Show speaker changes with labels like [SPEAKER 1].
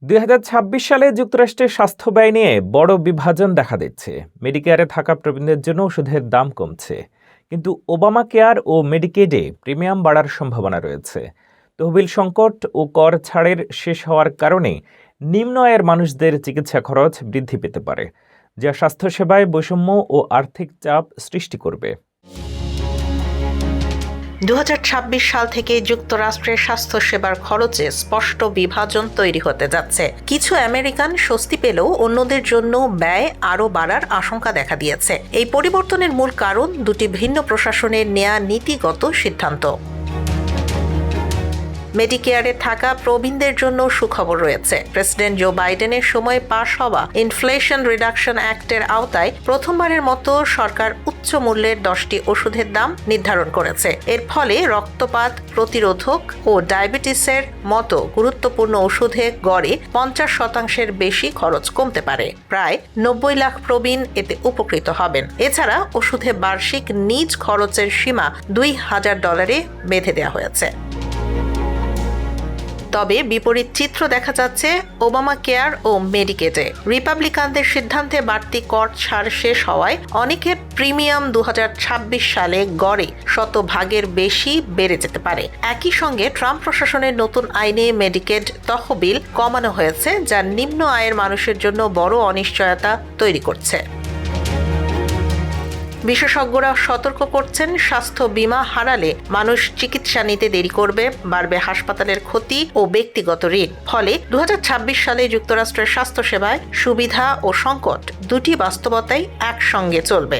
[SPEAKER 1] ২০২৬ সালে যুক্তরাষ্ট্রের স্বাস্থ্য ব্যয় নিয়ে বড় বিভাজন দেখা দিচ্ছে। মেডিকেয়ারে থাকা প্রবীণদের জন্য ওষুধের দাম কমছে, কিন্তু ওবামা কেয়ার ও মেডিকেডে প্রিমিয়াম বাড়ার সম্ভাবনা রয়েছে। তহবিল সংকট ও কর ছাড়ের শেষ হওয়ার কারণে নিম্ন আয়ের মানুষদের চিকিৎসা খরচ বৃদ্ধি পেতে পারে, যা স্বাস্থ্যসেবায় বৈষম্য ও আর্থিক চাপ সৃষ্টি করবে।
[SPEAKER 2] ২০২৬ সাল থেকে যুক্তরাষ্ট্রের স্বাস্থ্যসেবার খরচে স্পষ্ট বিভাজন তৈরি হতে যাচ্ছে। কিছু আমেরিকান স্বস্তি পেলেও অন্যদের জন্য ব্যয় আরও বাড়ার আশঙ্কা দেখা দিয়েছে। এই পরিবর্তনের মূল কারণ দুটি ভিন্ন প্রশাসনের নেয়া নীতিগত সিদ্ধান্ত। মেডিকেয়ারে থাকা প্রবীণদের জন্য সুখবর রয়েছে। প্রেসিডেন্ট জো বাইডেনের সময় পাশ হওয়া ইনফ্লেশন রিডাকশন অ্যাক্টের আওতায় প্রথমবারের মতো সরকার উচ্চ মূল্যের 10টি ওষুধের দাম নির্ধারণ করেছে। এর ফলে রক্তপাত প্রতিরোধক ও ডায়াবেটিসের মতো গুরুত্বপূর্ণ ওষুধে গড়ে 50% বেশি খরচ কমতে পারে। প্রায় 90 লাখ প্রবীণ এতে উপকৃত হবেন। এছাড়া ওষুধে বার্ষিক নিজ খরচের সীমা $2000 বেঁধে দেওয়া হয়েছে। তবে বিপরীত চিত্র দেখা যাচ্ছে ওবামা কেয়ার ও মেডিকেডে। রিপাবলিকানদের সিদ্ধান্তে বাড়তি কর ছাড় শেষ হওয়ায় অনেকের প্রিমিয়াম ২০২৬ সালে গড়ে শতভাগের বেশি বেড়ে যেতে পারে। একই সঙ্গে ট্রাম্প প্রশাসনের নতুন আইনে মেডিকেড তহবিল কমানো হয়েছে, যা নিম্ন আয়ের মানুষের জন্য বড় অনিশ্চয়তা তৈরি করছে। বিশেষজ্ঞরা সতর্ক করছেন, স্বাস্থ্য বীমা হারালে মানুষ চিকিৎসা নিতে দেরি করবে, বাড়বে হাসপাতালের ক্ষতি ও ব্যক্তিগত ঋণ। ফলে ২০২৬ সালে যুক্তরাষ্ট্রের স্বাস্থ্যসেবায় সুবিধা ও সংকট দুটি বাস্তবতাই একসঙ্গে চলবে।